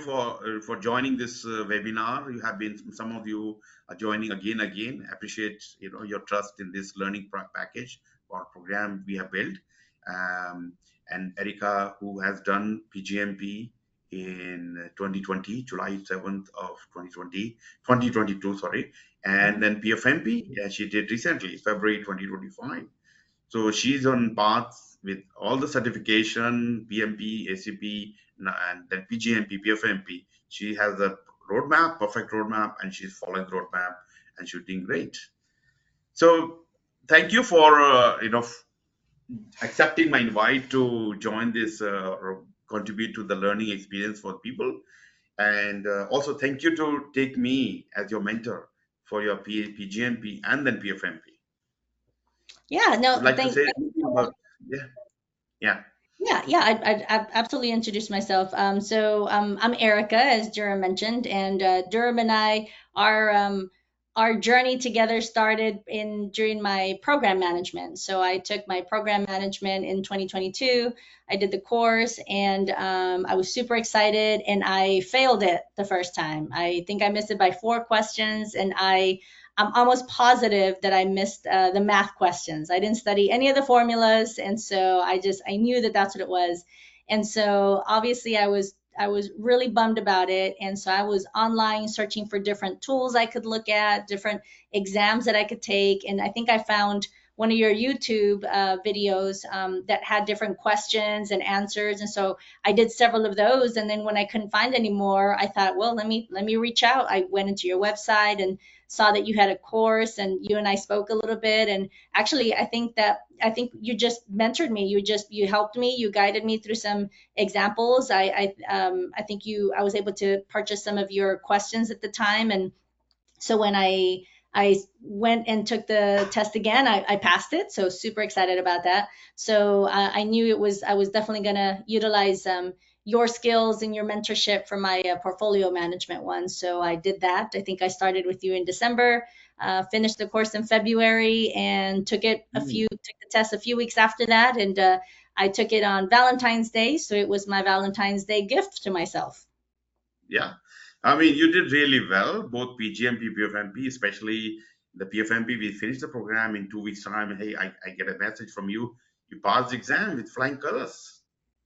for joining this webinar. You have been, some of you are joining again. Appreciate your trust in this learning package or program we have built. And Erika, who has done PgMP in 2020, July 7th of 2022, sorry, and then PfMP, she did recently, February 2025. So she's on path with all the certification, PMP, ACP, and then PgMP, PfMP. She has a roadmap, perfect roadmap, and she's following the roadmap, and she's doing great. So thank you for accepting my invite to join this or contribute to the learning experience for people. And also thank you to take me as your mentor for your PgMP and then PfMP. Yeah, no, I'd like to say about, yeah. I'd absolutely introduce myself. I'm Erika, as Dharam mentioned, and Dharam and I, our journey together started during my program management. So I took my program management in 2022. I did the course, and I was super excited, and I failed it the first time. I think I missed it by 4 questions, and I'm almost positive that I missed the math questions. I didn't study any of the formulas, and so I knew that that's what it was. And so obviously I was really bummed about it. And so I was online searching for different tools I could look at, different exams that I could take. And I think I found one of your YouTube videos that had different questions and answers. And so I did several of those. And then when I couldn't find any more, I thought, well, let me reach out. I went into your website and saw that you had a course, and you and I spoke a little bit. And actually, I think you just mentored me. You helped me. You guided me through some examples. I think I was able to purchase some of your questions at the time. And so when I went and took the test again, I passed it. So super excited about that. So I knew I was definitely going to utilize your skills and your mentorship for my portfolio management one. So I did that. I think I started with you in December, finished the course in February, and took the test a few weeks after that. And I took it on Valentine's Day. So it was my Valentine's Day gift to myself. Yeah. I mean, you did really well, both PgMP, PfMP, especially the PfMP. We finished the program in 2 weeks' time. Hey, I get a message from you. You passed the exam with flying colors.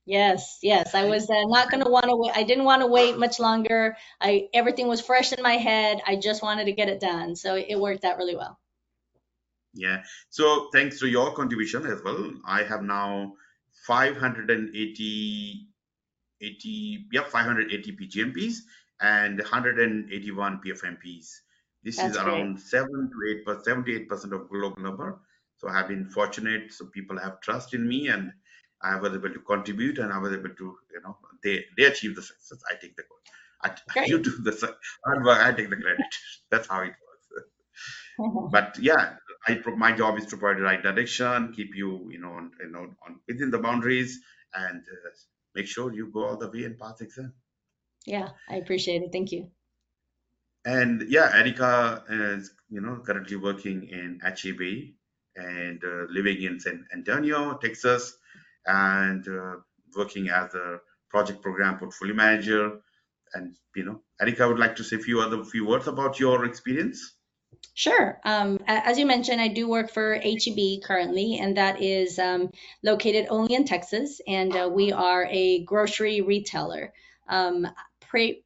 Yes. I was not going to want to wait. I didn't want to wait much longer. Everything was fresh in my head. I just wanted to get it done. So it worked out really well. Yeah. So thanks to your contribution as well, I have now 580 PgMPs and 181 PfMPs. This is around 7 to 78% of global number. So I have been fortunate. So people have trust in me, and I was able to contribute, and I was able to, they achieve the success. I take the you do the hard work. I take the credit. That's how it works. But yeah, my job is to provide the right direction, keep you, on within the boundaries, and make sure you go all the way and pass the exam. Yeah, I appreciate it. Thank you. And yeah, Erika is, currently working in HEB and living in San Antonio, Texas, and working as a project program portfolio manager. And, Erika, I would like to say a few words about your experience. Sure. As you mentioned, I do work for HEB currently, and that is located only in Texas, and we are a grocery retailer.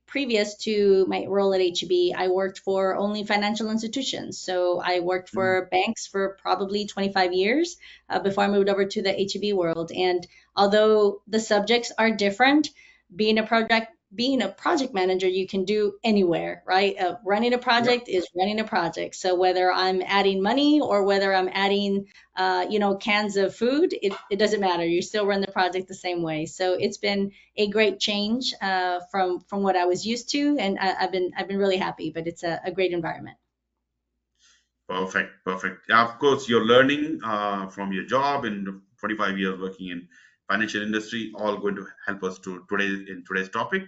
Previous to my role at HEB, I worked for only financial institutions. So I worked for banks for probably 25 years before I moved over to the HEB world. And although the subjects are different, being a project manager, you can do anywhere, right? Running a project is running a project. So whether I'm adding money or whether I'm adding, cans of food, it doesn't matter. You still run the project the same way. So it's been a great change from what I was used to, and I've been really happy. But it's a great environment. Perfect. Yeah, of course, you're learning from your job in 25 years working in financial industry, all going to help us in today's topic,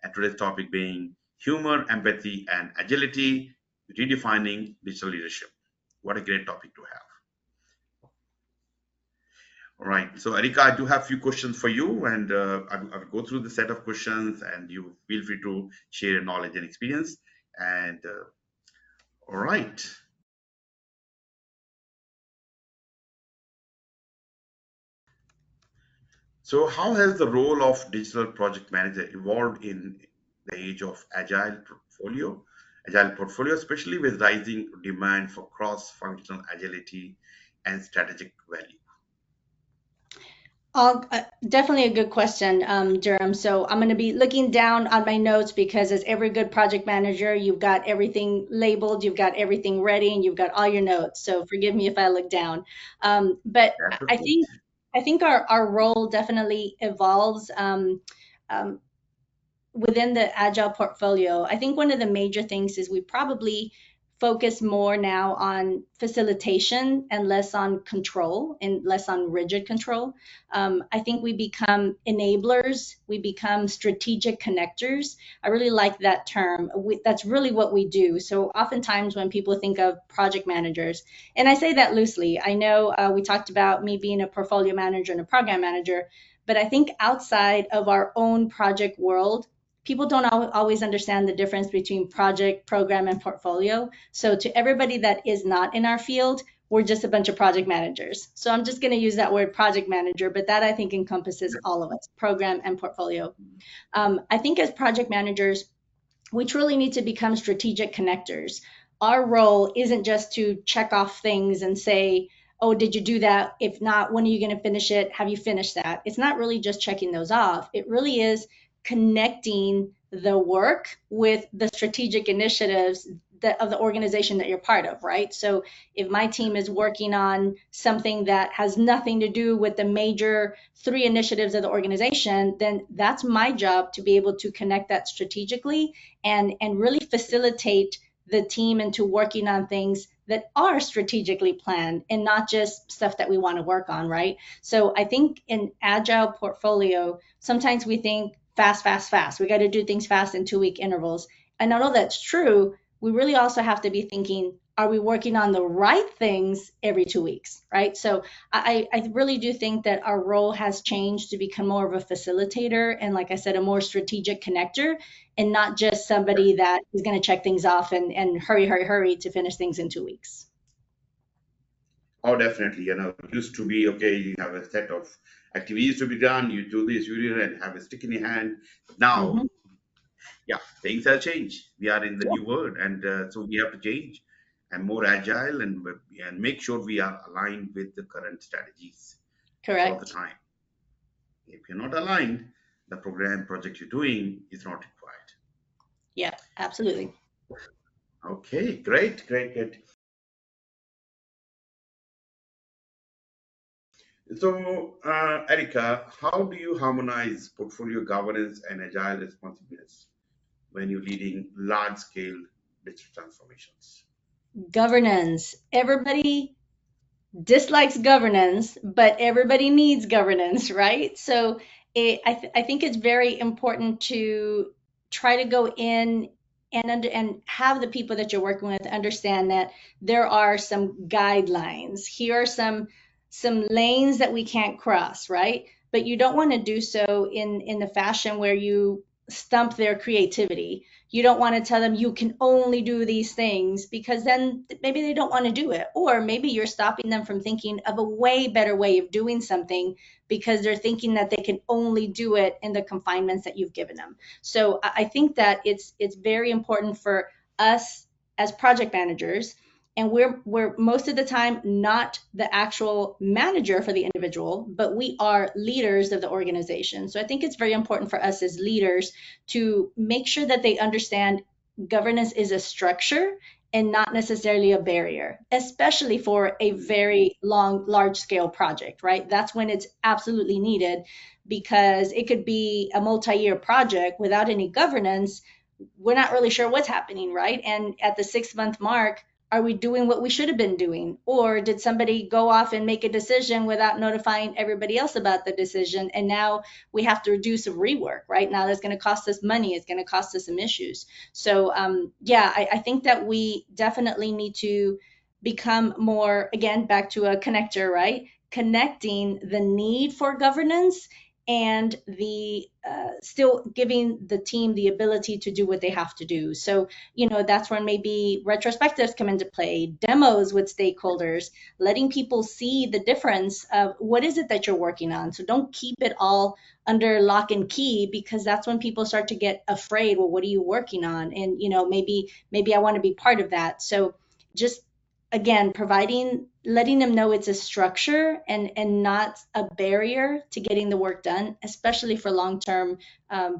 and today's topic being humor, empathy, and agility, redefining digital leadership. What a great topic to have. All right. So, Erika, I do have a few questions for you, and I will go through the set of questions, and you feel free to share your knowledge and experience. And all right. So, how has the role of digital project manager evolved in the age of agile portfolio, especially with rising demand for cross-functional agility and strategic value? Definitely a good question, Durham. So I'm going to be looking down on my notes because, as every good project manager, you've got everything labeled, you've got everything ready, and you've got all your notes. So forgive me if I look down. But That's I okay. think I think our role definitely evolves. Um, Within the agile portfolio, I think one of the major things is we probably focus more now on facilitation and less on control and less on rigid control. I think we become enablers, we become strategic connectors. I really like that term. That's really what we do. So oftentimes when people think of project managers, and I say that loosely, I know we talked about me being a portfolio manager and a program manager, but I think outside of our own project world, people don't always understand the difference between project, program, and portfolio. So, to everybody that is not in our field, we're just a bunch of project managers. So, I'm just going to use that word project manager, but that I think encompasses all of us, program and portfolio. I think as project managers, we truly need to become strategic connectors. Our role isn't just to check off things and say, oh, did you do that? If not, when are you going to finish it? Have you finished that? It's not really just checking those off. It really is connecting the work with the strategic initiatives of the organization that you're part of, right? So if my team is working on something that has nothing to do with the major three initiatives of the organization, then that's my job to be able to connect that strategically and really facilitate the team into working on things that are strategically planned and not just stuff that we want to work on, right? So I think in agile portfolio, sometimes we think fast, fast, fast. We got to do things fast in 2 week intervals. And I know that's true. We really also have to be thinking, are we working on the right things every 2 weeks, right? So I really do think that our role has changed to become more of a facilitator and, like I said, a more strategic connector and not just somebody that is going to check things off and hurry, hurry, hurry to finish things in 2 weeks. Oh, definitely. It used to be okay, you have a set of activities to be done, you do this, you do it, and have a stick in your hand. Now, Hmm. yeah, things have changed. We are in the new world, and so we have to change and more agile and make sure we are aligned with the current strategies all the Correct. time. If you're not aligned, the program project you're doing is not required. Yeah, absolutely. Okay, great, great, great. So, Erika, how do you harmonize portfolio governance and agile responsiveness when you're leading large-scale digital transformations? Governance. Everybody dislikes governance, but everybody needs governance, right? So I think it's very important to try to go in and have the people that you're working with understand that there are some guidelines. Here are some lanes that we can't cross, right? But you don't want to do so in the fashion where you stump their creativity. You don't want to tell them you can only do these things because then maybe they don't want to do it. Or maybe you're stopping them from thinking of a way better way of doing something because they're thinking that they can only do it in the confinements that you've given them. So I think that it's very important for us as project managers, and we're most of the time not the actual manager for the individual, but we are leaders of the organization. So I think it's very important for us as leaders to make sure that they understand governance is a structure and not necessarily a barrier, especially for a very large scale project, right? That's when it's absolutely needed because it could be a multi-year project without any governance. We're not really sure what's happening, right? And at the 6 month mark, are we doing what we should have been doing? Or did somebody go off and make a decision without notifying everybody else about the decision? And now we have to do some rework, right? Now that's going to cost us money. It's going to cost us some issues. So, yeah, I think that we definitely need to become more, again, back to a connector, right? connecting the need for governance and the still giving the team the ability to do what they have to do. So, that's when maybe retrospectives come into play, demos with stakeholders, letting people see the difference of what is it that you're working on. So don't keep it all under lock and key, because that's when people start to get afraid. Well, what are you working on? And, maybe I want to be part of that. So just again, letting them know it's a structure and not a barrier to getting the work done, especially for long-term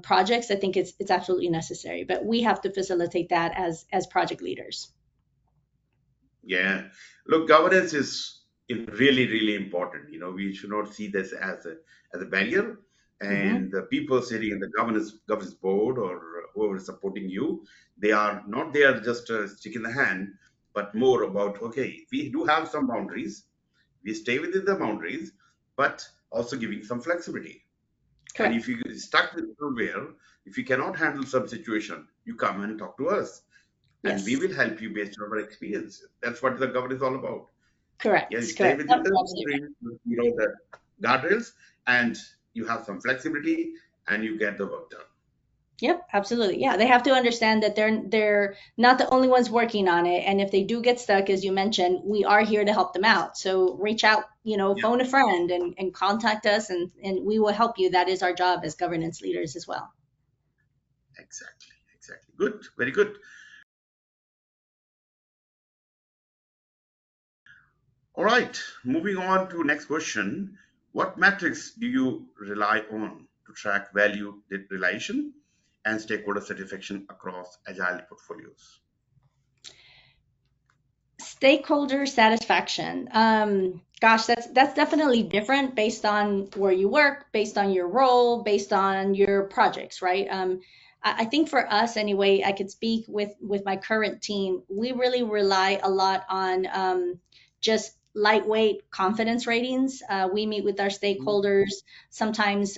projects. I think it's absolutely necessary, but we have to facilitate that as project leaders. Yeah. Look, governance is really, really important. We should not see this as a barrier. Mm-hmm. And the people sitting in the governance board or whoever is supporting you, they are not there just a stick in the hand, but more about, okay, we do have some boundaries. We stay within the boundaries, but also giving some flexibility. And if Correct. you stuck somewhere, if you cannot handle some situation, you come and talk to us, and we Yes. will help you based on our experience. That's what the governance is all about. Yeah, you Correct. stay Correct. within Yep, the absolutely. the guardrails, and you have some flexibility, and you get the work done. Yep, absolutely. Yeah, they have to understand that they're not the only ones working on it, and if they do get stuck, as you mentioned, we are here to help them out. So reach out, Yeah, phone a friend and contact us, and we will help you. That is our job as governance leaders as well. exactly, exactly. Good, very good. All right, moving on to next question. What metrics do you rely on to track value realization and stakeholder satisfaction across agile portfolios? Stakeholder satisfaction. Gosh, that's definitely different based on where you work, based on your role, based on your projects, right? I think for us anyway, I could speak with my current team. We really rely a lot on just lightweight confidence ratings. We meet with our stakeholders sometimes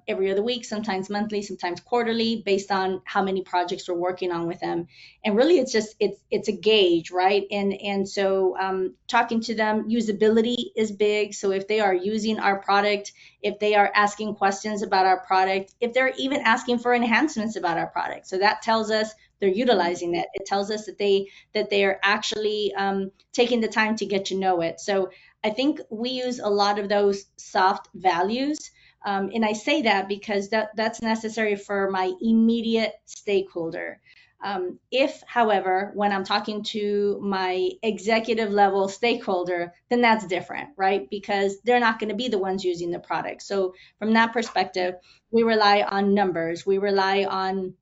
every other week, sometimes monthly, sometimes quarterly, based on how many projects we're working on with them. And really it's a gauge, right? And so talking to them, usability is big. So if they are using our product, if they are asking questions about our product, if they're even asking for enhancements about our product, so that tells us they're utilizing it. It tells us that they are actually taking the time to get to know it. So I think we use a lot of those soft values. And I say that because that's necessary for my immediate stakeholder. If, however, when I'm talking to my executive level stakeholder, then that's different, right? Because they're not going to be the ones using the product. So, from that perspective, we rely on numbers, we rely on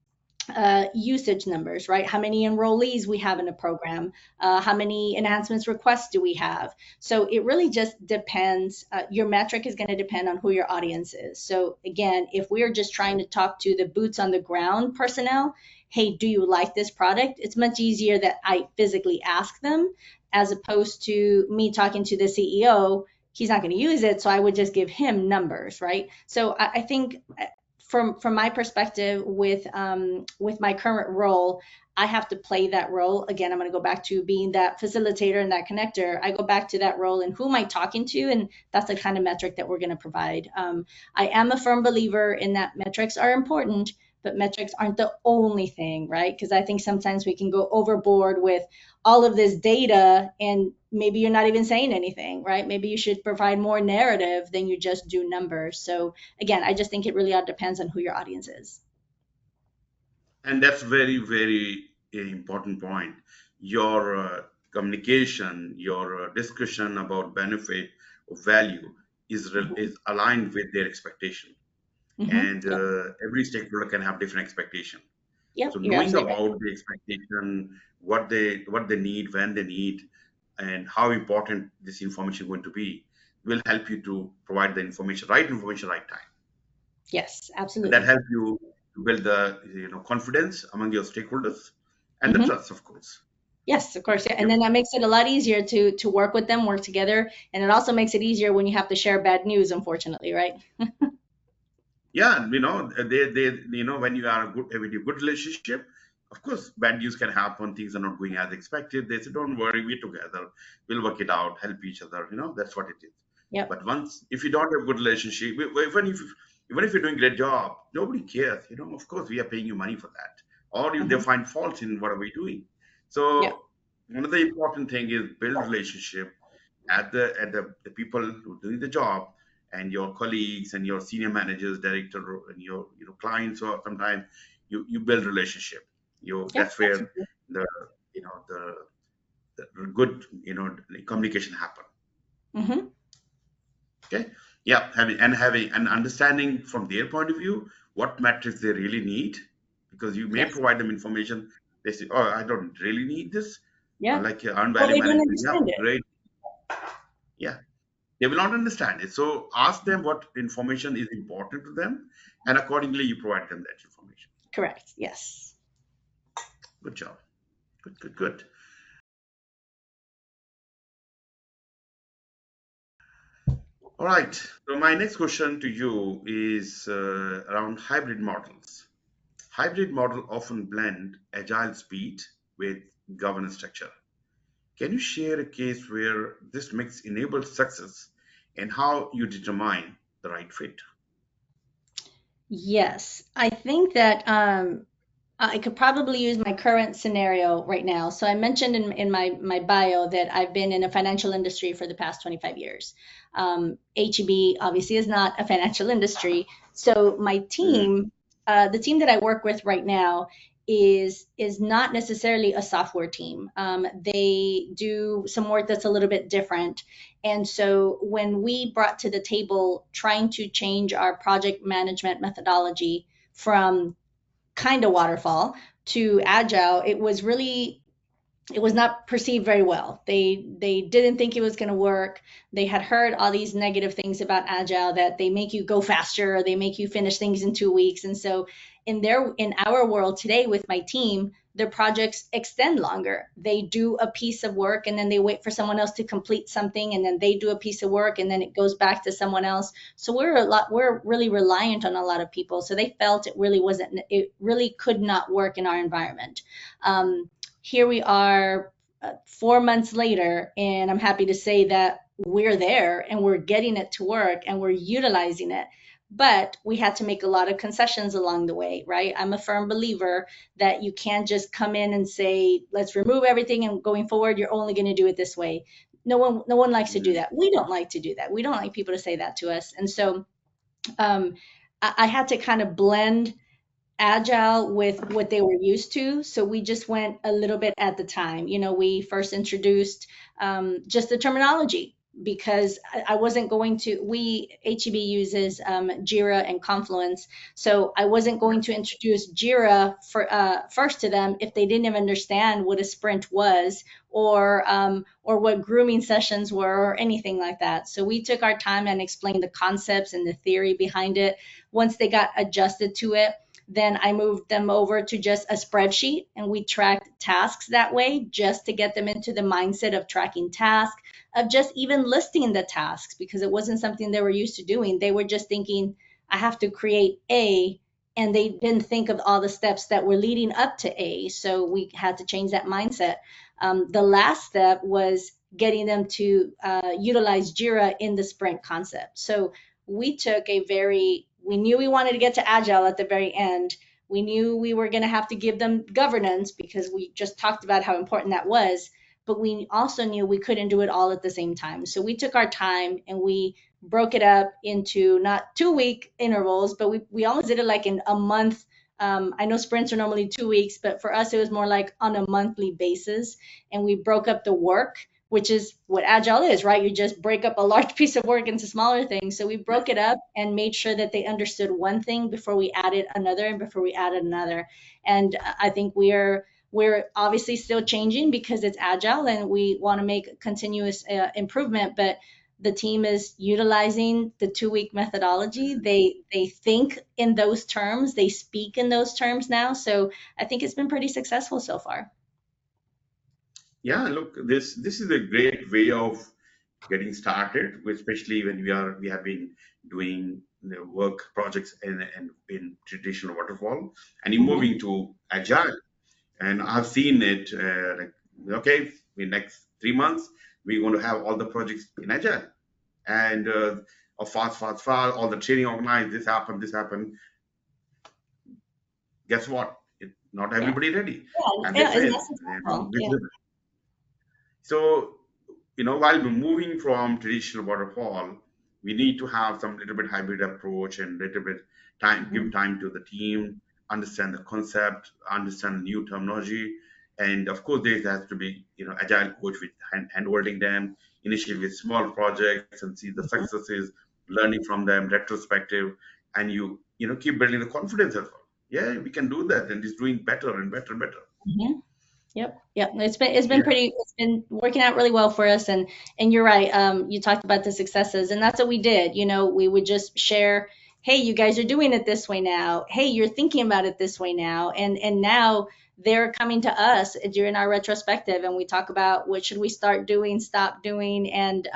usage numbers, right? How many enrollees we have in a program, how many enhancements requests do we have? So it really just depends. Your metric is going to depend on who your audience is. So again, if we are just trying to talk to the boots on the ground personnel, hey, do you like this product? It's much easier that I physically ask them as opposed to me talking to the CEO. He's not going to use it, so I would just give him numbers, right? So I think from my perspective with my current role, I have to play that role. Again, I'm going to go back to being that facilitator and that connector. I go back to that role and who am I talking to, and that's the kind of metric that we're going to provide. I am a firm believer in that metrics are important, but metrics aren't the only thing, right? Because I think sometimes we can go overboard with all of this data and maybe you're not even saying anything, right? Maybe you should provide more narrative than you just do numbers. So again, I just think it really all depends on who your audience is. And that's very, very important point. Your communication, your discussion about benefit or value Hmm. is aligned with their expectation. Hmm. And Yep. every stakeholder can have different expectation. Yep. So You're knowing absolutely right. about the expectation, what they need, when they need, and how important this information is going to be, will help you to provide the information, right time, Yes, and that absolutely. helps you to build the confidence among your stakeholders and the Hmm. trust, of course. Yes, of course. Yeah. And Yep. then that makes it a lot easier to work with them, work together. And it also makes it easier when you have to share bad news, unfortunately, right? Yeah, when you are good with your good relationship, of course, bad news can happen. Things are not going as expected. They say, "Don't worry, we're together. We'll work it out, help each other." That's what it is. Yep. But once, if you don't have good relationship, even if you're doing a great job, nobody cares. Of course, we are paying you money for that, or they Hmm. find faults in what are we doing. Yep. So another important thing is build relationship at the people who are doing the job, and your colleagues and your senior managers, director, and your clients, or sometimes you build relationship. Yep. That's where Absolutely. the you know the good communication happen. Hmm. Okay. Yeah, having an understanding from their point of view what metrics they really need, because you may Yes. provide them information. They say, "Oh, I don't really need this." Yeah. Like earned Well, value they don't management. Yeah, understand it. great. Yeah, they will not understand it. So ask them what information is important to them, and accordingly you provide them that information. Correct. Yes. Good job. Good, good, good. All right. So my next question to you is around hybrid models. Hybrid model often blend agile speed with governance structure. Can you share a case where this mix enabled success and how you determine the right fit? Yes. I think that I could probably use my current scenario right now. So I mentioned in my bio that I've been in a financial industry for the past 25 years. HEB obviously is not a financial industry. So my Mm, team, the team that I work with right now is not necessarily a software team. They do some work that's a little bit different. And so when we brought to the table trying to change our project management methodology from kind of waterfall to agile, it was not perceived very well. They didn't think it was going to work. They had heard all these negative things about agile, that they make you go faster, or they make you finish things in 2 weeks. And so in our world today with my team, their projects extend longer. They do a piece of work and then they wait for someone else to complete something, and then they do a piece of work and then it goes back to someone else. So we're really reliant on a lot of people. So they felt it really could not work in our environment. Here we are, 4 months later, and I'm happy to say that we're there and we're getting it to work and we're utilizing it. But we had to make a lot of concessions along the way, right? I'm a firm believer that you can't just come in and say, let's remove everything and going forward, you're only going to do it this way. No one likes to do mm, that. We don't like to do that. We don't like people to say that to us. And so um, I had to kind of blend agile with what they were used to. So we just went a little bit at the time. We first introduced just the terminology, because I wasn't going to, HEB uses Jira and Confluence. So I wasn't yeah, going to introduce Jira first to them if they didn't even understand what a sprint was, or what grooming sessions were, or anything like that. So we took our time and explained the concepts and the theory behind it. Once they got adjusted to it, then I moved them over to just a spreadsheet, and we tracked tasks that way, just to get them into the mindset of tracking tasks, of just even listing the tasks, because it wasn't something they were used to doing. They were just thinking, I have to create A, and they didn't think of all the steps that were leading up to A. So we had to change that mindset. The last step was getting them to utilize Jira in the sprint concept. So we knew we wanted to get to agile at the very end. We knew we were going to have to give them governance, because we just talked about how important that was, but we also knew we couldn't do it all at the same time. So we took our time and we broke it up into not 2 week intervals, but we almost did it like in a month. I know sprints are normally 2 weeks, but for us, it was more like on a monthly basis. And we broke up the work, which is what agile is, right? You just break up a large piece of work into smaller things. So we yeah, broke it up and made sure that they understood one thing before we added another and before we added another. And I think we're obviously still changing because it's agile and we want to make continuous improvement, but the team is utilizing the 2 week methodology. mm. They think in those terms, they speak in those terms now. So I think it's been pretty successful so far. Yeah. Look, this is a great way of getting started, especially when we have been doing the work projects and in traditional waterfall, and you're Mhm. moving to agile. And I've seen it. Okay, in next 3 months we're going to have all the projects in agile. and fast, all the training organized, this happened. Guess what? Not Yeah. everybody ready, Yeah. and they Yeah. And fail. that's example. Yeah. So, while we're moving from traditional waterfall, we need to have some little bit hybrid approach and little bit time, Mhm. give time to the team, understand the concept, understand the new terminology, and of course, there has to be, agile coach with hand holding them initially with small projects and see the Mhm. successes, learning from them, retrospective, and keep building the confidence as well. Yeah, we can do that, and it's doing better and better and better. Mhm. Yep, yep. It's been Yeah. pretty. It's been working out really well for us, and you're right. You talked about the successes, and that's what we did. We would just share, hey, you guys are doing it this way now. Hey, you're thinking about it this way now, and now they're coming to us during our retrospective, and we talk about what should we start doing, stop doing, and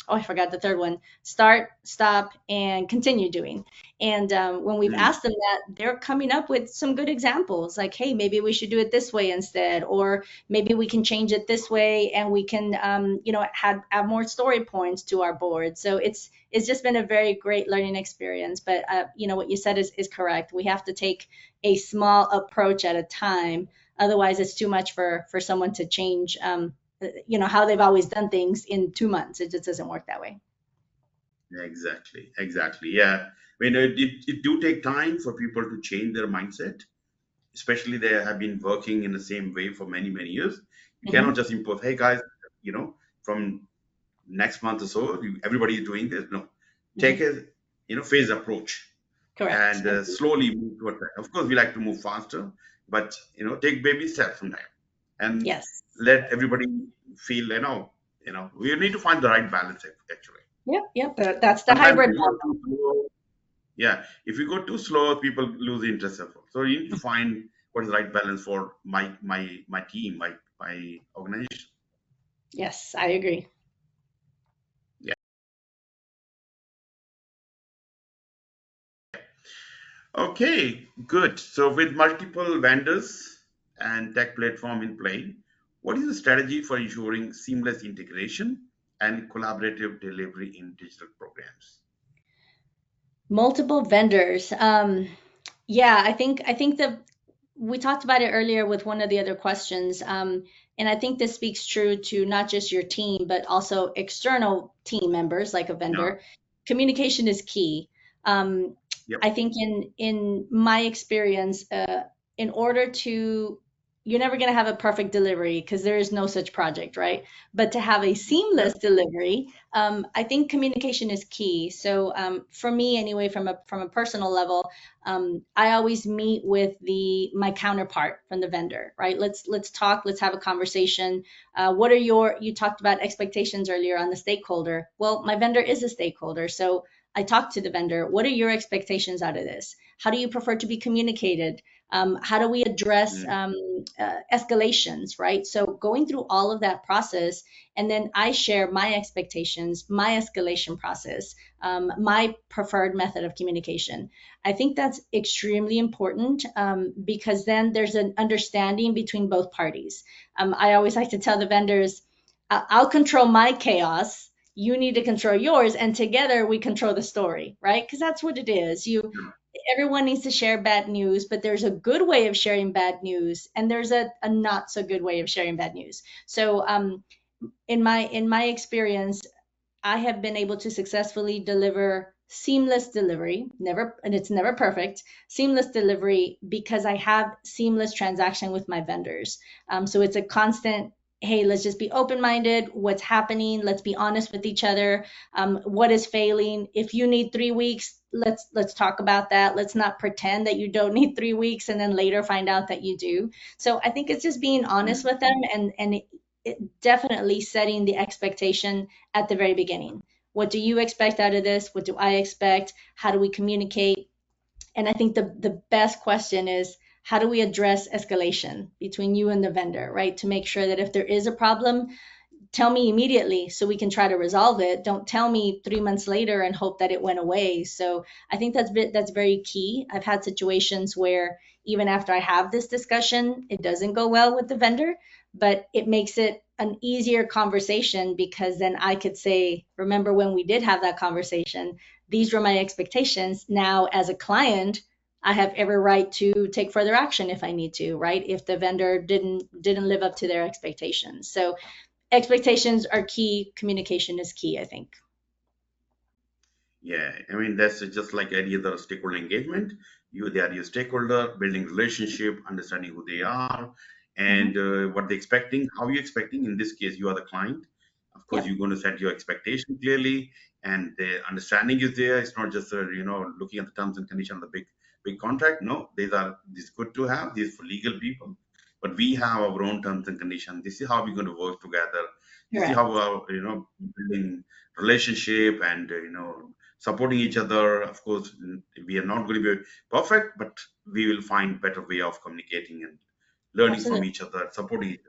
oh, I forgot the third one: start, stop, and continue doing. And when we've Mm. asked them that, they're coming up with some good examples like, hey, maybe we should do it this way instead, or maybe we can change it this way and we can, add more story points to our board. So it's just been a very great learning experience. But, what you said is correct. We have to take a small approach at a time. Otherwise, it's too much for someone to change, how they've always done things in 2 months. It just doesn't work that way. Exactly, exactly. Yeah. It do take time for people to change their mindset, especially they have been working in the same way for many, many years. You cannot Hmm. just impose, hey guys, from next month or so, everybody is doing this. No, take Hmm. a, phased approach Correct. and slowly move towards that. Of course, we like to move faster, but, take baby steps from there and Yes. let everybody feel, we need to find the right balance actually. Yep, yep. That's the Sometimes hybrid we go model. too slow. Yeah, if you go too slow, people lose interest as well. So you need to find what is the right balance for my team, my organization. Yes, I agree. Yeah. Okay, good. So with multiple vendors and tech platform in play, what is the strategy for ensuring seamless integration and collaborative delivery in digital programs? Multiple vendors. Yeah, I think the we talked about it earlier with one of the other questions, and I think this speaks true to not just your team, but also external team members like a Yeah. vendor. Communication is key. Um, Yep. I think in my experience, in order to you're never going to have a perfect delivery because there is no such project, right? But to have a Yep. seamless delivery, I think communication is key. So for me, anyway, from a personal level, I always meet with the my counterpart from the vendor, right? Let's talk. Let's have a conversation. What are you talked about expectations earlier on the stakeholder? Well, my vendor is a stakeholder, so I talk to the vendor. What are your expectations out of this? How do you prefer to be communicated? How do we address Mm. escalations, right? So going through all of that process, and then I share my expectations, my escalation process, my preferred method of communication. I think that's extremely important because then there's an understanding between both parties. I always like to tell the vendors, I'll control my chaos. You need to control yours, and together we control the story, right? Because that's what it is. Everyone needs to share bad news, but there's a good way of sharing bad news, and there's a not so good way of sharing bad news. So, in my experience, I have been able to successfully deliver seamless delivery, never, and it's never perfect, seamless delivery because I have seamless transaction with my vendors. So it's a constant, hey, let's just be open-minded. What's happening? Let's be honest with each other. What is failing? If you need 3 weeks, let's talk about that. Let's not pretend that you don't need 3 weeks and then later find out that you do. So I think it's just being honest Mm. with them and definitely setting the expectation at the very beginning. What do you expect out of this? What do I expect? How do we communicate? And I think the best question is how do we address escalation between you and the vendor, right? To make sure that if there is a problem, tell me immediately so we can try to resolve it. Don't tell me 3 months later and hope that it went away. So I think that's very key. I've had situations where even after I have this discussion, it doesn't go well with the vendor, but it makes it an easier conversation, because then I could say, remember when we did have that conversation, these were my expectations. Now, as a client, I have every right to take further action if I need to, right? If the vendor didn't live up to their expectations. So expectations are key. Communication is key, I think. Yeah, I mean that's just like any other stakeholder engagement. They are your stakeholder, building relationship, understanding who they are, and Hmm. what they're expecting. How you expecting? In this case, you are the client. Of course, Yep. you're going to set your expectation clearly, and the understanding is there. It's not just looking at the terms and conditions of the big contract. No, these good to have. These for legal people, but we have our own terms and conditions. This is how we're going to work together. This is how Correct. building relationship and supporting each other. Of course, we are not going to be perfect, but we will find better way of communicating and learning from Absolutely. each other, supporting each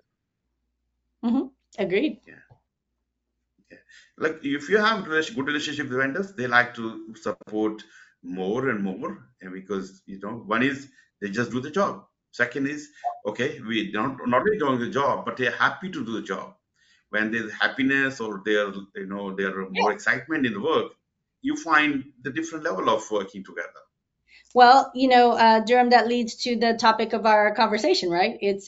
Hmm. Agreed. other. Yeah. Yeah. Like if you have good relationship with vendors, they like to support more and more, and because one is they just do the job. Second is okay, we don't not only doing the job, but they're happy to do the job. When there's happiness or there more excitement in the work, you find the different level of working together. Well, Durham, that leads to the topic of our conversation, right? It's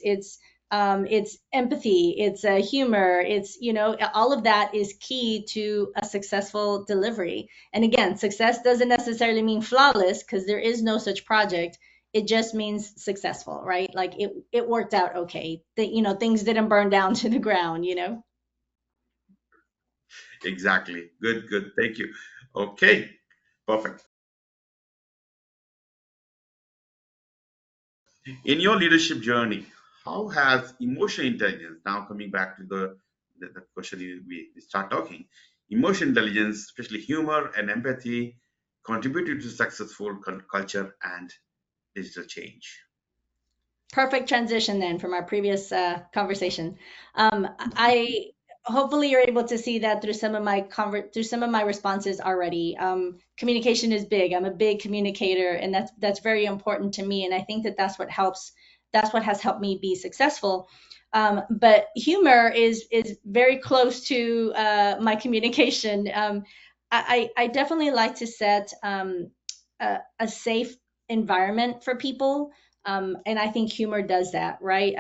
empathy, it's humor, it's all of that is key to a successful delivery. And again, success doesn't necessarily mean flawless, because there is no such project. It just means successful, right? Like it worked out okay. Things didn't burn down to the ground. Exactly. Good, good. Thank you. Okay, perfect. In your leadership journey, how has emotional intelligence, now coming back to the question we start talking, emotional intelligence, especially humor and empathy, contributed to successful culture and digital change? Perfect transition then from our previous conversation. I hopefully you're able to see that through through some of my responses already. Communication is big. I'm a big communicator, and that's very important to me. And I think that that's what helps. That's what has helped me be successful. But humor is very close to my communication. I definitely like to set a safe environment for people, and I think humor does that, right?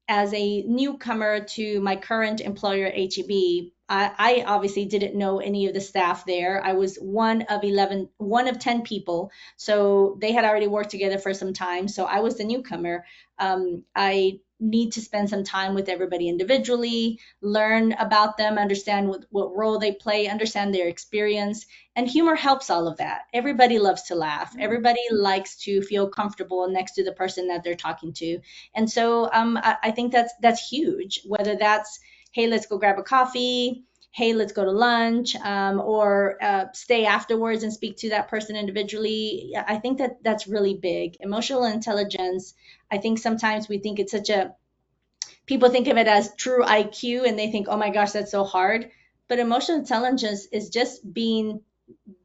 As a newcomer to my current employer, HEB, I obviously didn't know any of the staff there. I was one of 10 people. So they had already worked together for some time. So I was the newcomer. I need to spend some time with everybody individually, learn about them, understand what role they play, understand their experience. And humor helps all of that. Everybody loves to laugh. Everybody likes to feel comfortable next to the person that they're talking to. And so I think that's huge. Whether that's, hey, let's go grab a coffee, hey, let's go to lunch, or stay afterwards and speak to that person individually. I think that that's really big. Emotional intelligence. I think sometimes we think it's such a people think of it as true IQ, and they think, oh my gosh, that's so hard. But emotional intelligence is just being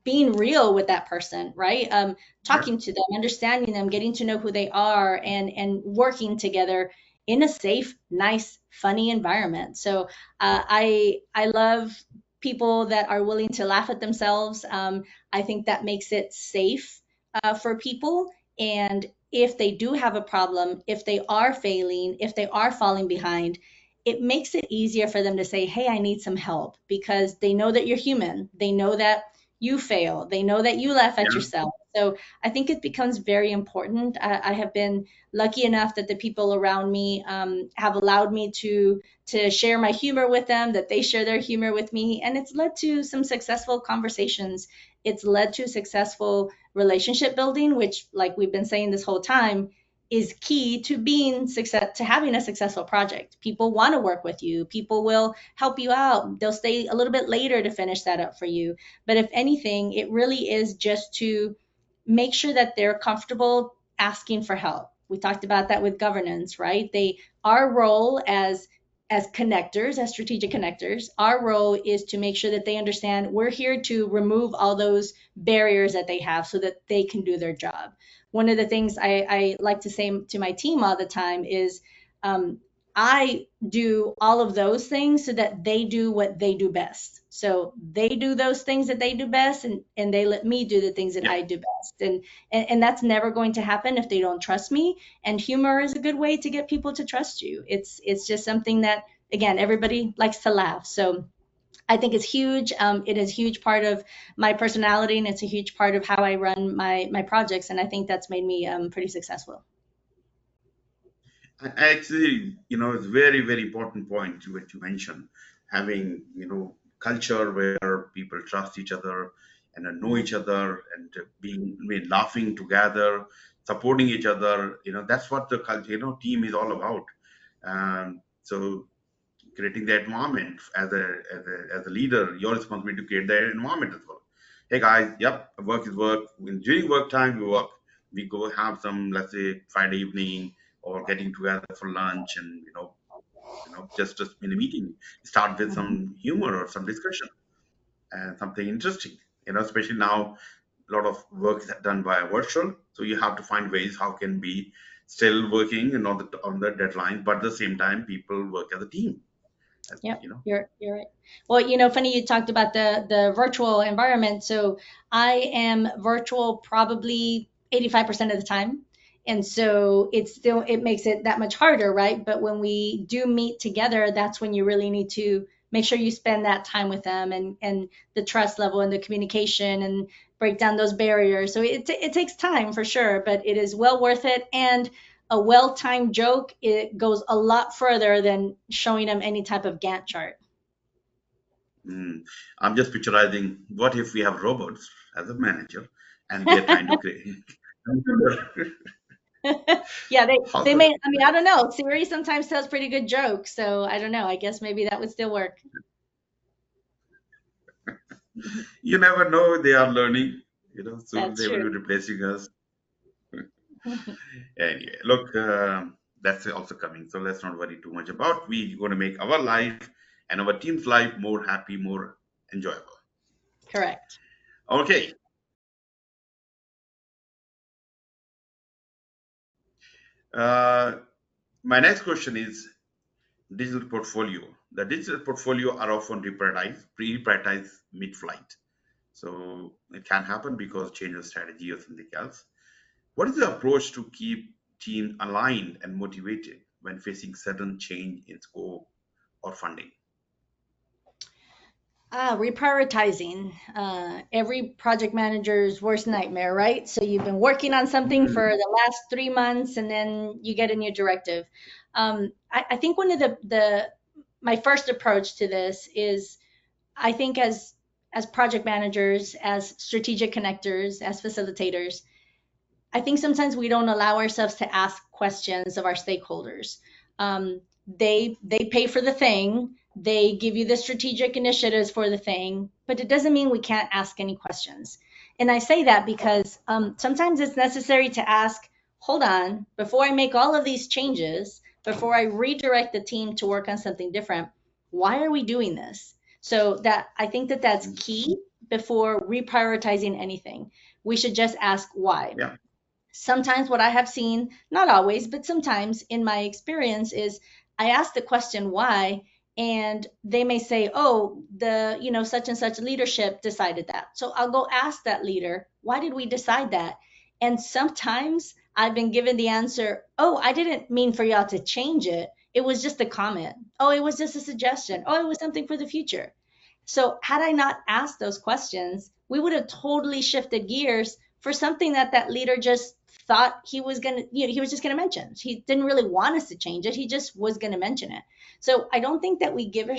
real with that person, right? Yeah. Talking to them, understanding them, getting to know who they are, and working together in a safe, nice, funny environment. So I love people that are willing to laugh at themselves. I think that makes it safe for people. And if they do have a problem, if they are failing, if they are falling behind, it makes it easier for them to say, hey, I need some help, because they know that you're human. They know that you fail. They know that you laugh at Yeah. yourself. So I think it becomes very important. I have been lucky enough that the people around me have allowed me to share my humor with them, that they share their humor with me, and it's led to some successful conversations. It's led to successful relationship building, which, like we've been saying this whole time, is key to being success to having a successful project. People want to work with you. People will help you out. They'll stay a little bit later to finish that up for you. But if anything, it really is just to make sure that they're comfortable asking for help. We talked about that with governance, right? Our role as connectors, as strategic connectors, our role is to make sure that they understand we're here to remove all those barriers that they have so that they can do their job. One of the things I like to say to my team all the time is, um, I do all of those things so that they do what they do best. So they do those things that they do best, and they let me do the things that Yeah. I do best. And that's never going to happen if they don't trust me. And humor is a good way to get people to trust you. It's just something that, again, everybody likes to laugh. So I think it's huge. It is a huge part of my personality, and it's a huge part of how I run my projects. And I think that's made me pretty successful. Actually, it's very, very important point what you mentioned, having, culture where people trust each other and know each other and laughing together, supporting each other. That's what the culture, team is all about. So creating the environment as a leader, your responsibility to create that environment as well. Hey guys, yep, work is work. During work time, we work. We go have some, let's say, Friday evening or getting together for lunch, and just in a meeting, start with some humor or some discussion and something interesting. Especially now, a lot of work is done via virtual, so you have to find ways how can be still working and on the deadline, but at the same time, people work as a team. As, Yep, you know. you're right. Well, funny you talked about the virtual environment. So I am virtual probably 85% of the time. And so it makes it that much harder, right? But when we do meet together, that's when you really need to make sure you spend that time with them, and the trust level and the communication, and break down those barriers. So it takes time for sure, but it is well worth it. And a well-timed joke, it goes a lot further than showing them any type of Gantt chart. Mm. I'm just picturizing what if we have robots as a manager and they're trying to create. Yeah, How they could may, I mean, I don't know. Siri sometimes tells pretty good jokes, so I don't know. I guess maybe that would still work. you never know, they are learning, soon That's they will true. be replacing us. Anyway, look, that's also coming, so let's not worry too much about. We're going to make our life and our team's life more happy, more enjoyable. Correct. Okay. uh, my next question is digital portfolio. The digital portfolio are often pre-prioritized mid-flight. So it can happen because change of strategy or something else. What is the approach to keep team aligned and motivated when facing sudden change in scope or funding? Reprioritizing. Every project manager's worst nightmare, right? So you've been working on something Hmm. for the last 3 months, and then you get a new directive. I think one of the my first approach to this is, I think as project managers, as strategic connectors, as facilitators, I think sometimes we don't allow ourselves to ask questions of our stakeholders. They pay for the thing, they give you the strategic initiatives for the thing, but it doesn't mean we can't ask any questions. And I say that because sometimes it's necessary to ask, hold on, before I make all of these changes, before I redirect the team to work on something different, why are we doing this? So that I think that that's key before reprioritizing anything. We should just ask why. Yeah. Sometimes what I have seen, not always, but sometimes in my experience, is I ask the question why, and they may say, oh, such and such leadership decided that. So I'll go ask that leader, why did we decide that? And sometimes I've been given the answer, oh, I didn't mean for y'all to change it. It was just a comment. Oh, it was just a suggestion. Oh, it was something for the future. So had I not asked those questions, we would have totally shifted gears for something that leader just thought he was going to, he was just going to mention. He didn't really want us to change it. He just was going to mention it. So I don't think that we give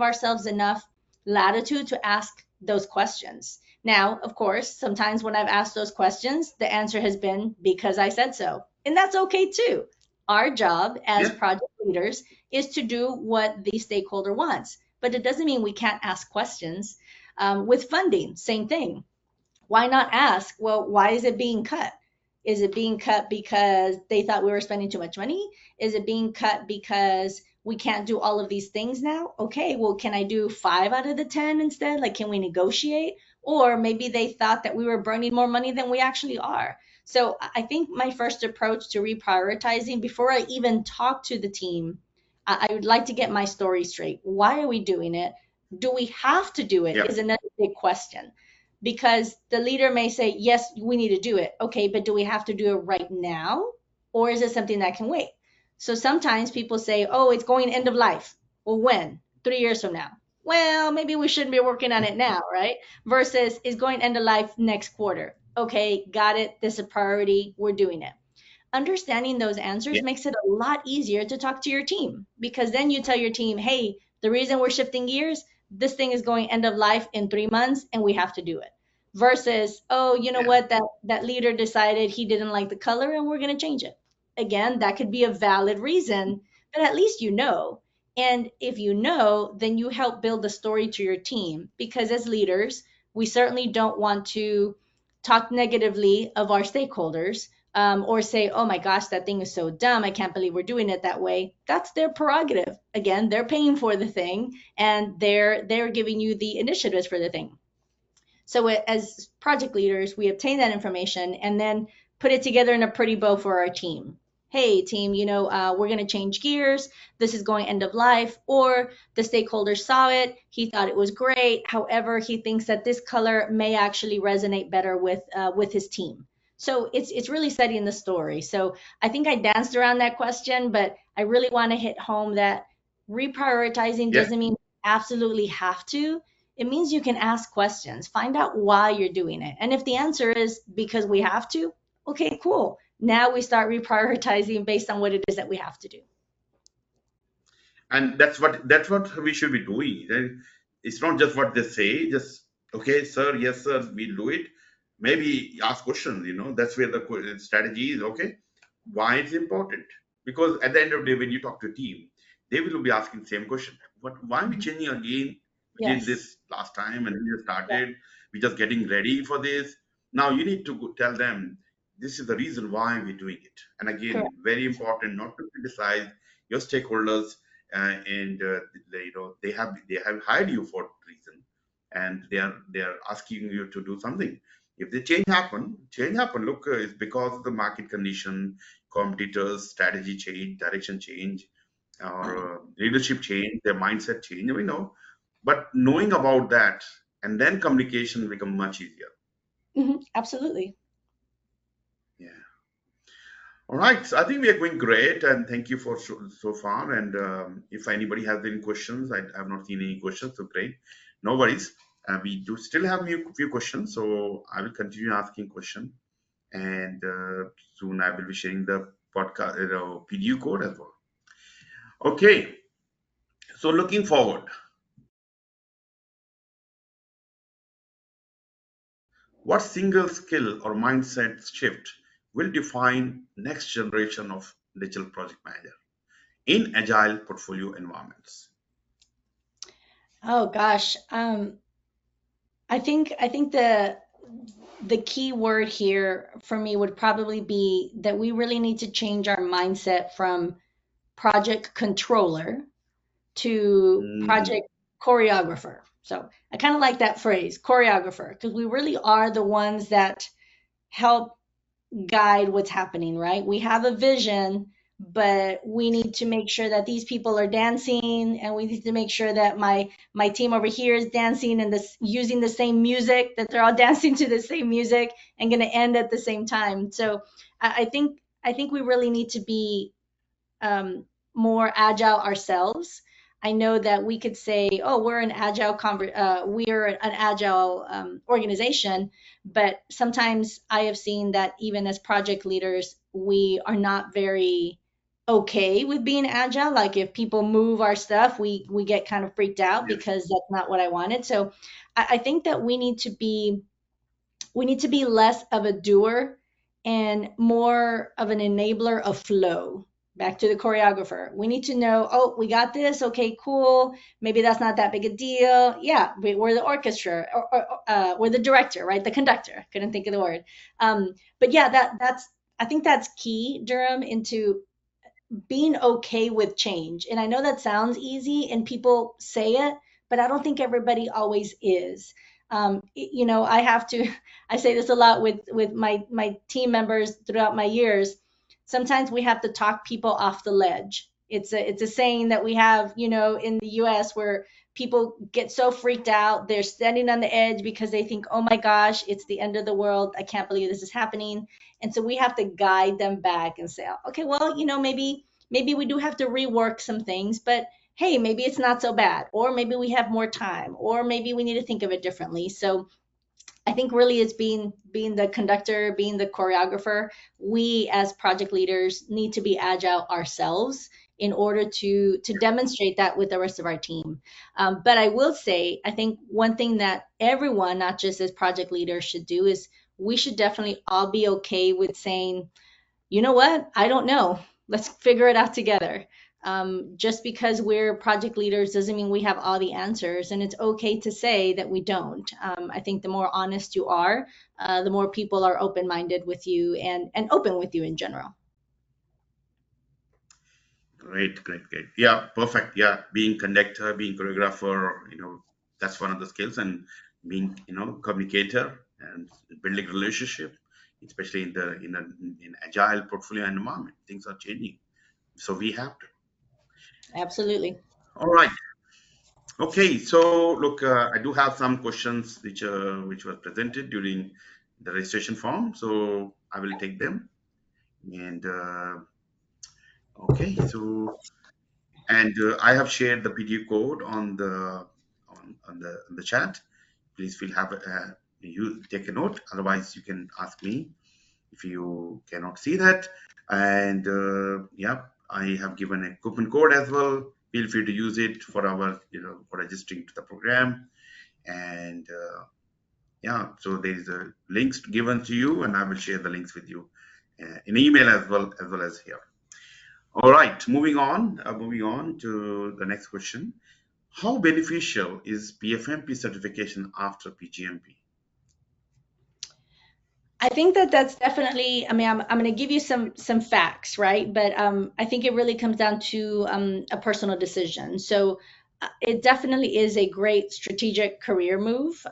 ourselves enough latitude to ask those questions. Now, of course, sometimes when I've asked those questions, the answer has been because I said so. And that's okay too. Our job as Yeah. project leaders is to do what the stakeholder wants, but it doesn't mean we can't ask questions. With funding, same thing. Why not ask, well, why is it being cut? Is it being cut because they thought we were spending too much money? Is it being cut because we can't do all of these things now? Okay, well, can I do 5 out of the 10 instead? Like, can we negotiate? Or maybe they thought that we were burning more money than we actually are. So I think my first approach to reprioritizing before I even talk to the team I would like to get my story straight. Why are we doing it? Do we have to do it? Yeah. Is another big question. Because the leader may say, yes, we need to do it. Okay, but do we have to do it right now? Or is it something that can wait? So sometimes people say, oh, it's going end of life. Well, when? 3 years from now. Well, maybe we shouldn't be working on it now, right? Versus is going end of life next quarter. Okay, got it. This is a priority. We're doing it. Understanding those answers Yeah. makes it a lot easier to talk to your team, because then you tell your team, hey, the reason we're shifting gears, this thing is going end of life in 3 months and we have to do it. Versus, oh, you know Yeah. what, that leader decided he didn't like the color and we're going to change it. Again, that could be a valid reason, but at least you know. And if you know, then you help build the story to your team, because as leaders, we certainly don't want to talk negatively of our stakeholders, or say, oh my gosh, that thing is so dumb. I can't believe we're doing it that way. That's their prerogative. Again, they're paying for the thing and they're giving you the initiatives for the thing. So as project leaders, we obtain that information and then put it together in a pretty bow for our team. Hey, team, we're going to change gears. This is going end of life. Or the stakeholder saw it. He thought it was great. However, he thinks that this color may actually resonate better with his team. So it's really setting the story. So I think I danced around that question, but I really want to hit home that reprioritizing Yeah. doesn't mean absolutely have to. It means you can ask questions, find out why you're doing it. And if the answer is because we have to, okay, cool. Now we start reprioritizing based on what it is that we have to do. And that's what we should be doing. And it's not just what they say, just okay, sir, yes, sir, we'll do it. Maybe ask questions, that's where the strategy is. Okay, why it's important? Because at the end of the day, when you talk to a team, they will be asking the same question. But why are we Mhm. changing again? We did Yes. this last time and we just Yeah. started. We're just getting ready for this. Now you need to tell them this is the reason why we're doing it. And Correct. again, very important not to criticize your stakeholders, and they have hired you for a reason, and they are asking you to do something. If the change happen, look, it's because of the market condition, competitors, strategy change, direction change, or leadership change, their mindset change, we know. But knowing about that and then communication become much easier. Absolutely. Yeah. All right. So I think we are going great, and thank you for so far. And if anybody has any questions, I have not seen any questions, so great. No worries. We do still have a few questions, so I will continue asking questions, and soon I will be sharing the podcast, PDU code as well. Okay. So looking forward, what single skill or mindset shift will define next generation of digital project manager in agile portfolio environments? Oh gosh. I think the key word here for me would probably be that we really need to change our mindset from project controller to Mm, project choreographer. So I kind of like that phrase, choreographer, because we really are the ones that help guide what's happening, right? We have a vision, but we need to make sure that these people are dancing, and we need to make sure that my team over here is dancing and this using the same music, that they're all dancing to the same music and going to end at the same time. So I think we really need to be more agile ourselves. I know that we could say, "Oh, we are an agile organization," but sometimes I have seen that even as project leaders, we are not very okay with being agile. Like if people move our stuff, we get kind of freaked out yes. because that's not what I wanted. So I think that we need to be less of a doer and more of an enabler of flow. Back to the choreographer. We need to know, oh, we got this. Okay, cool. Maybe that's not that big a deal. Yeah, we're the orchestra, or we're the director, right? The conductor. Couldn't think of the word. But yeah, that's I think that's key, Durham, into being okay with change. And I know that sounds easy and people say it, but I don't think everybody always is. I have to, I say this a lot with my team members throughout my years. Sometimes we have to talk people off the ledge. It's a saying that we have, in the US, where people get so freaked out. They're standing on the edge because they think, oh my gosh, it's the end of the world. I can't believe this is happening. And so we have to guide them back and say, okay, well, maybe we do have to rework some things, but hey, maybe it's not so bad, or maybe we have more time, or maybe we need to think of it differently. So I think really it's being the conductor, being the choreographer. We as project leaders need to be agile ourselves in order to demonstrate that with the rest of our team. But I will say, I think one thing that everyone, not just as project leaders, should do is we should definitely all be okay with saying, you know what? I don't know. Let's figure it out together. Just because we're project leaders doesn't mean we have all the answers, and it's okay to say that we don't. I think the more honest you are, the more people are open-minded with you and open with you in general. Great, great, great. Yeah, perfect. Yeah, being conductor, being choreographer, that's one of the skills, and being, communicator and building relationship, especially in agile portfolio environment. Things are changing, so we have to. Absolutely. All right. Okay. So look, I do have some questions which were presented during the registration form, so I will take them. And okay, so. And I have shared the PDF code on the chat. Please feel have you take a note. Otherwise, you can ask me if you cannot see that. And yeah, I have given a coupon code as well. Feel free to use it for our for registering to the program. And yeah, so there is a links given to you, and I will share the links with you in email as well as here. All right, moving on to the next question. How beneficial is PfMP certification after PgMP? I think that that's definitely. I mean, I'm going to give you some facts, right? But I think it really comes down to a personal decision. So it definitely is a great strategic career move.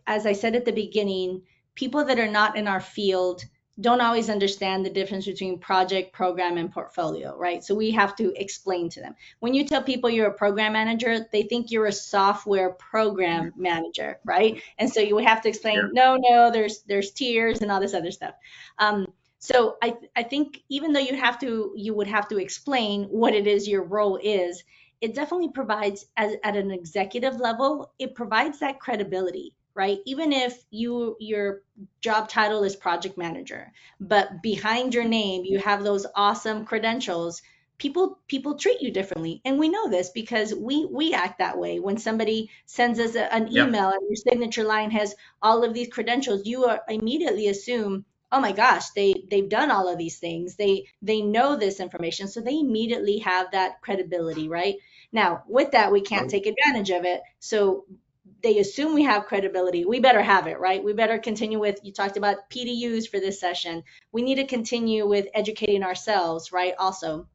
As I said at the beginning, people that are not in our field don't always understand the difference between project, program, and portfolio, right? So we have to explain to them. When you tell people you're a program manager, they think you're a software program manager, right? And so you would have to Yeah. explain, no, there's tiers and all this other stuff. So I think even though you would have to explain what it is your role is, it definitely provides, at an executive level, it provides that credibility, right? Even if your job title is project manager, but behind your name you have those awesome credentials, people treat you differently. And we know this because we act that way. When somebody sends us an Yeah. email and your signature line has all of these credentials, you are immediately assume, oh my gosh, they've done all of these things, they know this information, so they immediately have that credibility, right? Now with that, we can't take advantage of it, so they assume we have credibility. We better have it, right? We better continue with, you talked about PDUs for this session. We need to continue with educating ourselves, right? Also,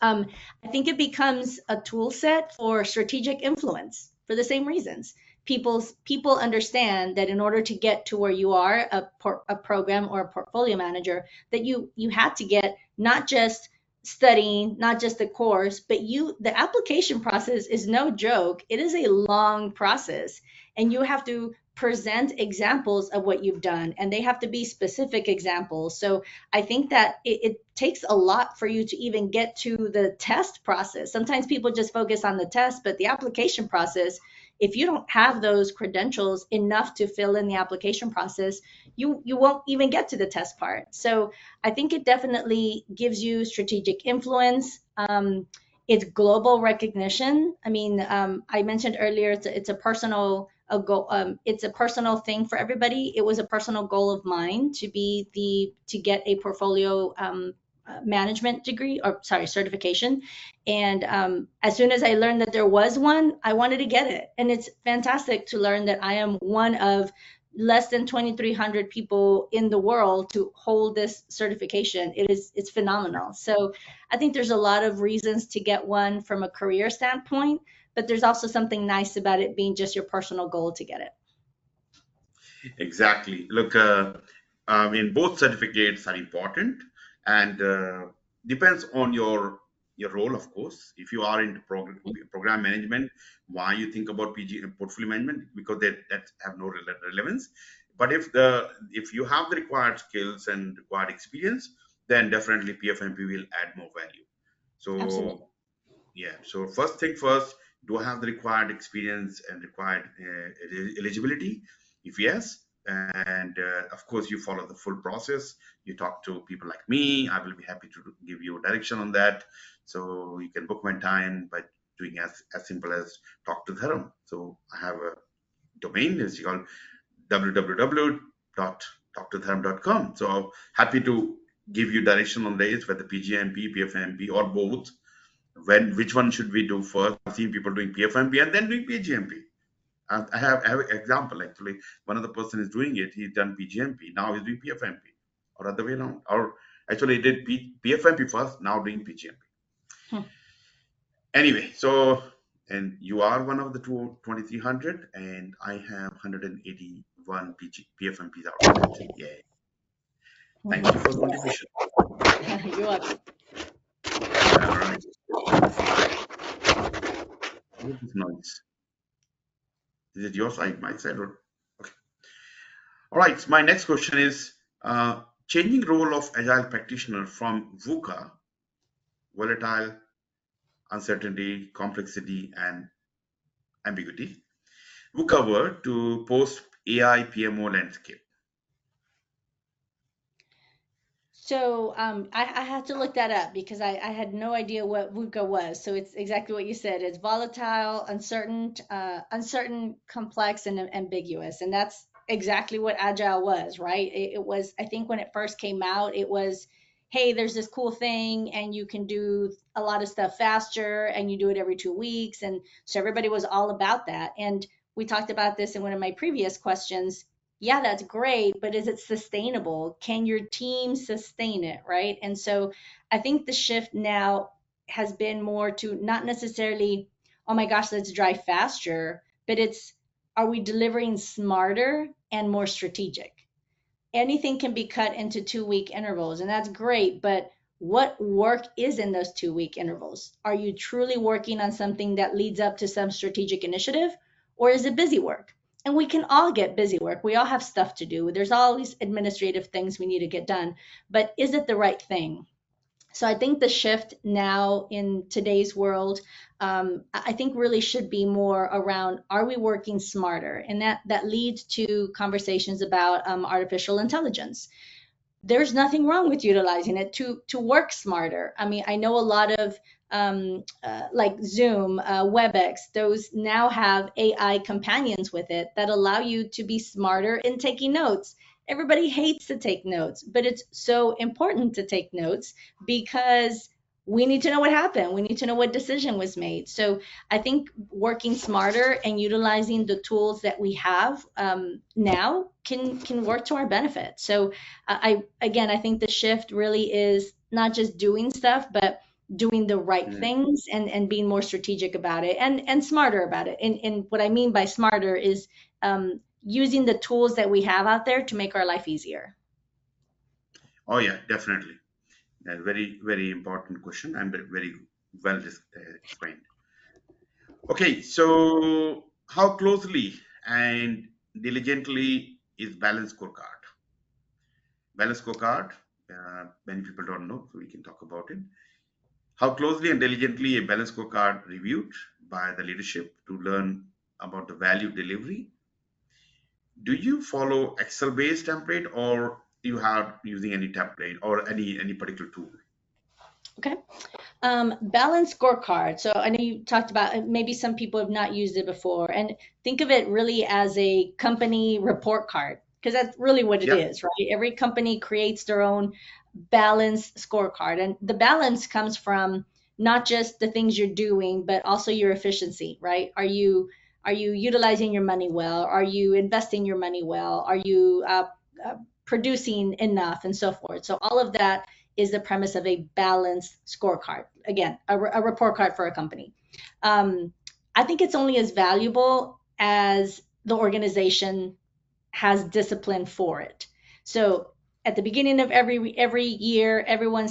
um, I think it becomes a tool set for strategic influence for the same reasons. People understand that in order to get to where you are, a program or a portfolio manager, that you had to get not just studying, not just the course, but the application process is no joke. It is a long process, and you have to present examples of what you've done, and they have to be specific examples. So I think that it takes a lot for you to even get to the test process. Sometimes people just focus on the test, but the application process, if you don't have those credentials enough to fill in the application process, you won't even get to the test part. So I think it definitely gives you strategic influence. It's global recognition. I mean, I mentioned earlier, it's a personal a goal. It's a personal thing for everybody. It was a personal goal of mine to get a portfolio management degree, or sorry, certification. And as soon as I learned that there was one, I wanted to get it. And it's fantastic to learn that I am one of less than 2,300 people in the world to hold this certification. It's phenomenal. So I think there's a lot of reasons to get one from a career standpoint, but there's also something nice about it being just your personal goal to get it. Exactly. Look, I mean, both certificates are important, and depends on your your role, of course. If you are into program management, why you think about PG portfolio management, because that have no relevance. But if you have the required skills and required experience, then definitely PfMP will add more value. Absolutely. So yeah, so first thing first, do I have the required experience and required eligibility? If yes, and of course you follow the full process, you talk to people like me, I will be happy to give you direction on that. So you can book my time by doing as simple as talk to Dharam. So I have a domain, it's called www.talktodharam.com. So happy to give you direction on this, whether PgMP, PfMP, or both. Which one should we do first? I've seen people doing PfMP and then doing PgMP. I have an example actually. One of the person is doing it. He's done PgMP. Now he's doing PfMP, or other way around. Or actually, he did PfMP first. Now doing PgMP. Hmm. Anyway, so and you are one of the 2300, and I have 181 PfMPs out of it. Yeah. Thank you for the contribution. You're welcome. All right. What is noise? Is it your side, my side, or okay? All right. My next question is changing role of agile practitioner from VUCA, volatile, uncertainty, complexity, and ambiguity, VUCA word to post AI PMO landscape. So I had to look that up because I had no idea what VUCA was. So it's exactly what you said. It's volatile, uncertain, complex, and ambiguous. And that's exactly what Agile was, right? It was, I think when it first came out, it was, hey, there's this cool thing and you can do a lot of stuff faster and you do it every 2 weeks. And so everybody was all about that. And we talked about this in one of my previous questions. Yeah, that's great, but is it sustainable? Can your team sustain it, right? And so I think the shift now has been more to not necessarily, oh my gosh, let's drive faster, but it's, are we delivering smarter and more strategic? Anything can be cut into 2 week intervals, and that's great, but what work is in those 2 week intervals? Are you truly working on something that leads up to some strategic initiative, or is it busy work? And we can all get busy work. We all have stuff to do. There's always administrative things we need to get done, but is it the right thing? So I think the shift now in today's world, I think really should be more around, are we working smarter? And that leads to conversations about artificial intelligence. There's nothing wrong with utilizing it to work smarter. I mean, I know a lot of like Zoom, WebEx, those now have AI companions with it that allow you to be smarter in taking notes. Everybody hates to take notes, but it's so important to take notes because we need to know what happened. We need to know what decision was made. So I think working smarter and utilizing the tools that we have now can work to our benefit. So I think the shift really is not just doing stuff, but doing the right Mm. things and being more strategic about it and smarter about it. And what I mean by smarter is using the tools that we have out there to make our life easier. Oh yeah, definitely. A very very important question and very well explained. Okay, so how closely and diligently is balance scorecard? Balance scorecard, many people don't know, so we can talk about it. How closely and diligently a balance scorecard reviewed by the leadership to learn about the value delivery? Do you follow Excel based template or you have using any template or any particular tool? Okay. Balance scorecard. So I know you talked about maybe some people have not used it before, and think of it really as a company report card because that's really what it Yeah. is, right? Every company creates their own balance scorecard, and the balance comes from not just the things you're doing, but also your efficiency, right? Are you utilizing your money well? Are you investing your money well? Are you uh, producing enough, and so forth? So all of that is the premise of a balanced scorecard. Again, a report card for a company. Um, I think it's only as valuable as the organization has discipline for it. So at the beginning of every year, everyone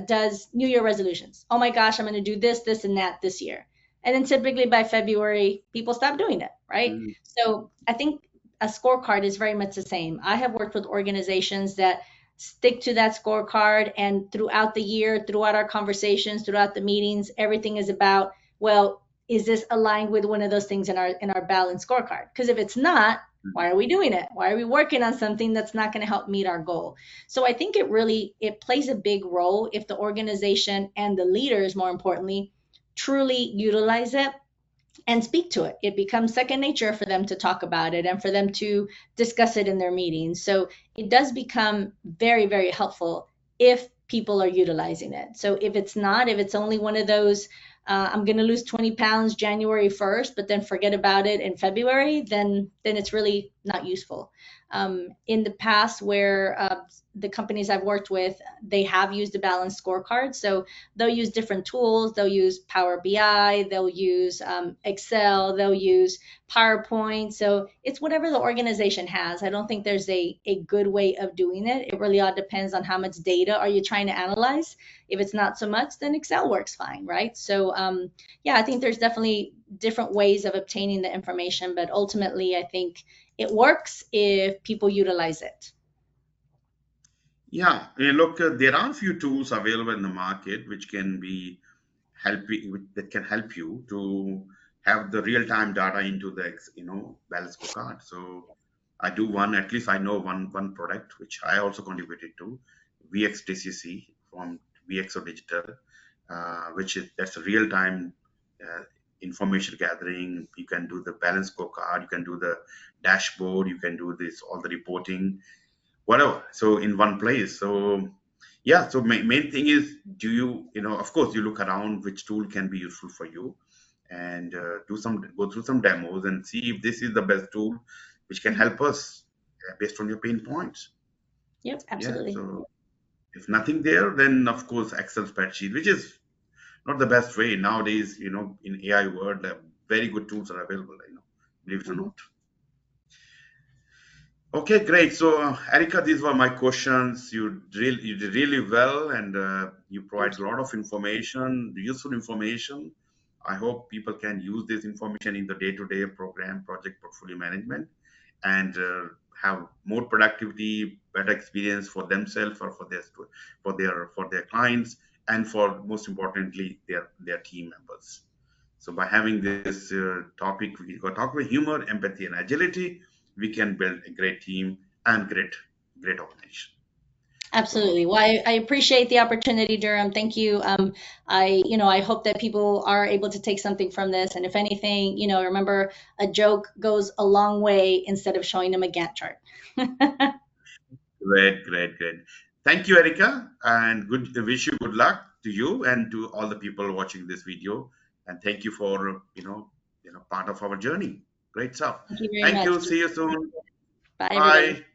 does New Year resolutions. Oh my gosh, I'm going to do this, this, and that this year. And then typically by February, people stop doing it, right? Mm. So I think a scorecard is very much the same. I have worked with organizations that stick to that scorecard, and throughout the year, throughout our conversations, throughout the meetings, everything is about, well, is this aligned with one of those things in our balanced scorecard? Because if it's not, why are we doing it? Why are we working on something that's not going to help meet our goal? So I think it plays a big role if the organization and the leaders, more importantly, truly utilize it and speak to it. It becomes second nature for them to talk about it and for them to discuss it in their meetings. So it does become very, very helpful if people are utilizing it. So if it's not, if it's only one of those, I'm going to lose 20 pounds January 1st, but then forget about it in February, then it's really not useful. In the past, where the companies I've worked with, they have used a balanced scorecard. So they'll use different tools. They'll use Power BI, they'll use Excel, they'll use PowerPoint. So it's whatever the organization has. I don't think there's a good way of doing it. It really all depends on how much data are you trying to analyze. If it's not so much, then Excel works fine, right? So yeah, I think there's definitely different ways of obtaining the information, but ultimately I think it works if people utilize it. Yeah, look, there are a few tools available in the market which can be that can help you to have the real-time data into the balance scorecard. So I do one, at least I know one product which I also contributed to, VXDCC from VXO Digital, which is that's a real-time information gathering. You can do the balance scorecard, you can do the dashboard, you can do this all the reporting, whatever. So in one place. So yeah. So main thing is, do of course, you look around which tool can be useful for you, and go through some demos and see if this is the best tool which can help us based on your pain points. Yep, Yeah. absolutely. So if nothing there, then of course Excel spreadsheet, which is not the best way nowadays. In AI world, very good tools are available. Believe it or Mhm. not. Okay, great. So, Erika, these were my questions. You did really well, and you provide Thank a you. lot of information, useful information. I hope people can use this information in the day-to-day program, project portfolio management, and have more productivity, better experience for themselves or for their clients, and for most importantly their team members. So by having this topic, we got talk with humor, empathy, and agility, we can build a great team and great organization. So Absolutely. Well, I appreciate the opportunity, Durham. Thank you. I hope that people are able to take something from this. And if anything, remember, a joke goes a long way instead of showing them a Gantt chart. great. Thank you, Erika, and good. Wish you good luck to you and to all the people watching this video. And thank you for part of our journey. Great stuff. Thank you very Thank much. you. See you soon. Bye, everybody. Bye.